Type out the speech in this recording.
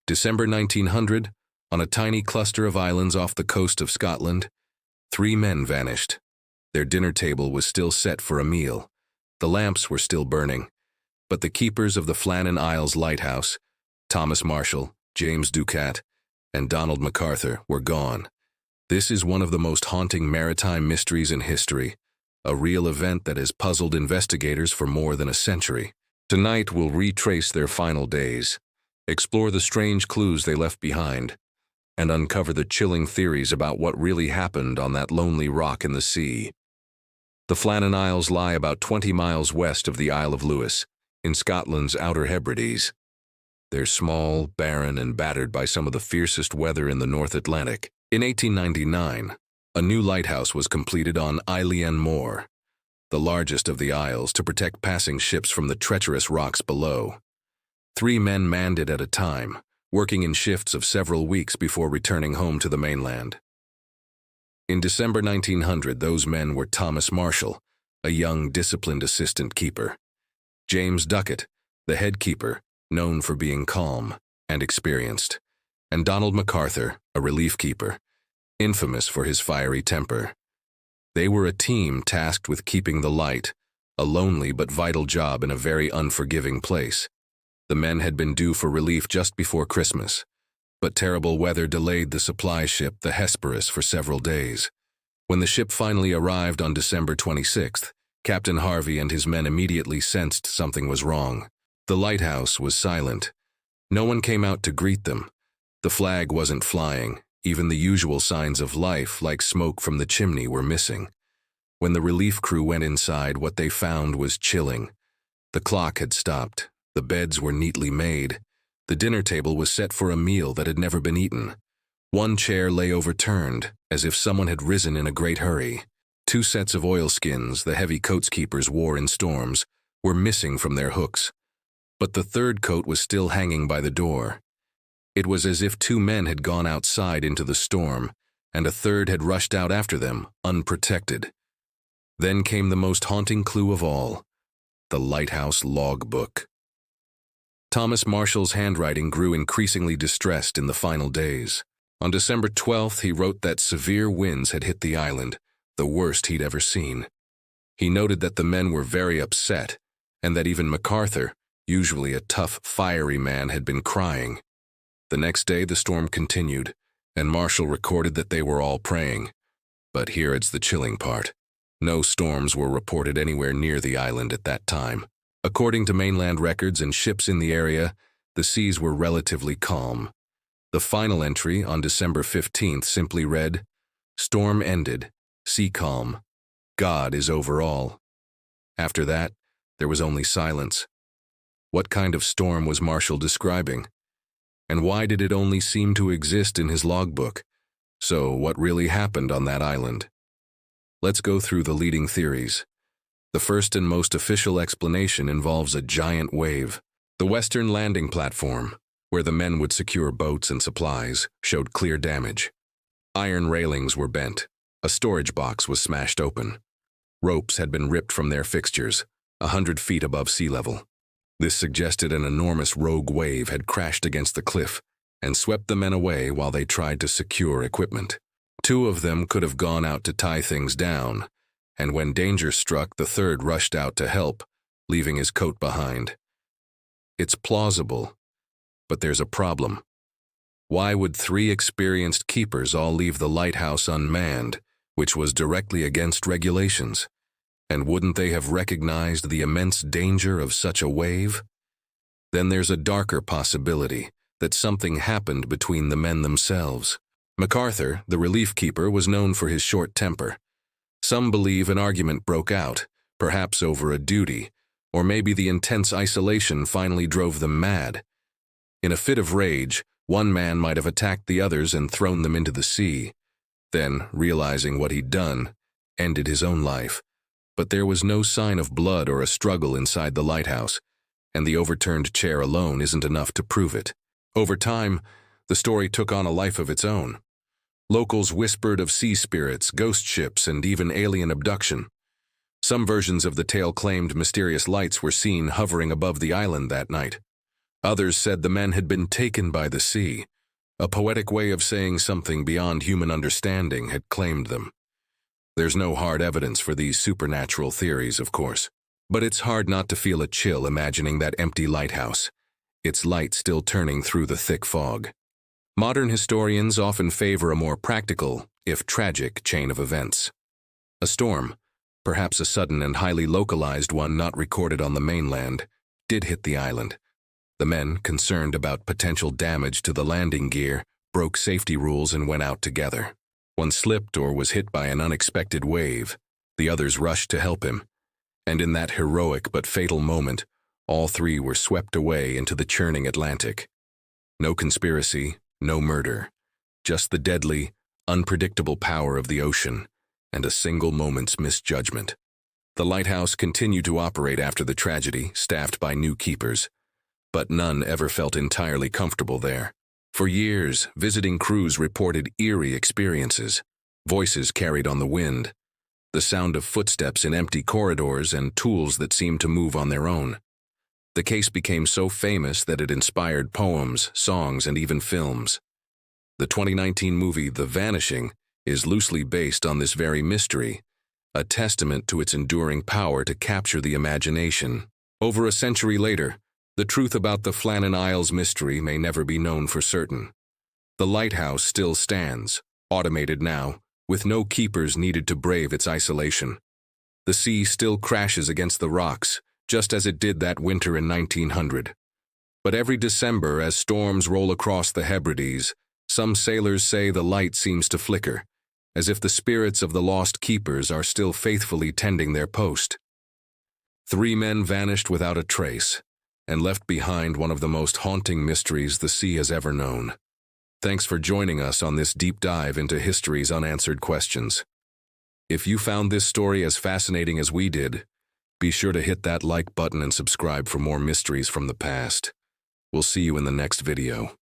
December 1900, on a tiny cluster of islands off the coast of Scotland, 3 men vanished. Their dinner table was still set for a meal. The lamps were still burning, but the keepers of the Flannan Isles Lighthouse, Thomas Marshall, James Ducat, and Donald MacArthur, were gone. This is one of the most haunting maritime mysteries in history, a real event that has puzzled investigators for more than a century. Tonight we'll retrace their final days, explore the strange clues they left behind, and uncover the chilling theories about what really happened on that lonely rock in the sea. The Flannan Isles lie about 20 miles west of the Isle of Lewis, in Scotland's Outer Hebrides. They're small, barren, and battered by some of the fiercest weather in the North Atlantic. In 1899, a new lighthouse was completed on Eilean Moor, the largest of the isles, to protect passing ships from the treacherous rocks below. 3 men manned it at a time, working in shifts of several weeks before returning home to the mainland. In December 1900, those men were Thomas Marshall, a young, disciplined assistant keeper; James Ducat, the head keeper, known for being calm and experienced; and Donald MacArthur, a relief keeper, infamous for his fiery temper. They were a team tasked with keeping the light, a lonely but vital job in a very unforgiving place. The men had been due for relief just before Christmas, but terrible weather delayed the supply ship, the Hesperus, for several days. When the ship finally arrived on December 26th, Captain Harvey and his men immediately sensed something was wrong. The lighthouse was silent. No one came out to greet them. The flag wasn't flying. Even the usual signs of life, like smoke from the chimney, were missing. When the relief crew went inside, what they found was chilling. The clock had stopped. The beds were neatly made. The dinner table was set for a meal that had never been eaten. One chair lay overturned, as if someone had risen in a great hurry. 2 sets of oilskins, the heavy coats keepers wore in storms, were missing from their hooks. But the 3rd coat was still hanging by the door. It was as if 2 men had gone outside into the storm, and a 3rd had rushed out after them, unprotected. Then came the most haunting clue of all: the lighthouse logbook. Thomas Marshall's handwriting grew increasingly distressed in the final days. On December 12th, he wrote that severe winds had hit the island, the worst he'd ever seen. He noted that the men were very upset, and that even MacArthur, usually a tough, fiery man, had been crying. The next day, the storm continued, and Marshall recorded that they were all praying. But here it's the chilling part. No storms were reported anywhere near the island at that time. According to mainland records and ships in the area, the seas were relatively calm. The final entry on December 15th simply read, "Storm ended, sea calm. God is over all." After that, there was only silence. What kind of storm was Marshall describing? And why did it only seem to exist in his logbook? So what really happened on that island? Let's go through the leading theories. The first and most official explanation involves a giant wave. The western landing platform, where the men would secure boats and supplies, showed clear damage. Iron railings were bent. A storage box was smashed open. Ropes had been ripped from their fixtures, 100 feet above sea level. This suggested an enormous rogue wave had crashed against the cliff and swept the men away while they tried to secure equipment. 2 of them could have gone out to tie things down, and when danger struck, the 3rd rushed out to help, leaving his coat behind. It's plausible, but there's a problem. Why would 3 experienced keepers all leave the lighthouse unmanned, which was directly against regulations? And wouldn't they have recognized the immense danger of such a wave? Then there's a darker possibility, that something happened between the men themselves. MacArthur, the relief keeper, was known for his short temper. Some believe an argument broke out, perhaps over a duty, or maybe the intense isolation finally drove them mad. In a fit of rage, one man might have attacked the others and thrown them into the sea. Then, realizing what he'd done, ended his own life. But there was no sign of blood or a struggle inside the lighthouse, and the overturned chair alone isn't enough to prove it. Over time, the story took on a life of its own. Locals whispered of sea spirits, ghost ships, and even alien abduction. Some versions of the tale claimed mysterious lights were seen hovering above the island that night. Others said the men had been taken by the sea. A poetic way of saying something beyond human understanding had claimed them. There's no hard evidence for these supernatural theories, of course, but it's hard not to feel a chill imagining that empty lighthouse, its light still turning through the thick fog. Modern historians often favor a more practical, if tragic, chain of events. A storm, perhaps a sudden and highly localized one not recorded on the mainland, did hit the island. The men, concerned about potential damage to the landing gear, broke safety rules and went out together. One slipped or was hit by an unexpected wave. The others rushed to help him. And in that heroic but fatal moment, all three were swept away into the churning Atlantic. No conspiracy, no murder. Just the deadly, unpredictable power of the ocean and a single moment's misjudgment. The lighthouse continued to operate after the tragedy, staffed by new keepers. But none ever felt entirely comfortable there. For years, visiting crews reported eerie experiences, voices carried on the wind, the sound of footsteps in empty corridors and tools that seemed to move on their own. The case became so famous that it inspired poems, songs, and even films. The 2019 movie The Vanishing is loosely based on this very mystery, a testament to its enduring power to capture the imagination. Over a century later, the truth about the Flannan Isles mystery may never be known for certain. The lighthouse still stands, automated now, with no keepers needed to brave its isolation. The sea still crashes against the rocks, just as it did that winter in 1900. But every December, as storms roll across the Hebrides, some sailors say the light seems to flicker, as if the spirits of the lost keepers are still faithfully tending their post. 3 men vanished without a trace, and left behind one of the most haunting mysteries the sea has ever known. Thanks for joining us on this deep dive into history's unanswered questions. If you found this story as fascinating as we did, be sure to hit that like button and subscribe for more mysteries from the past. We'll see you in the next video.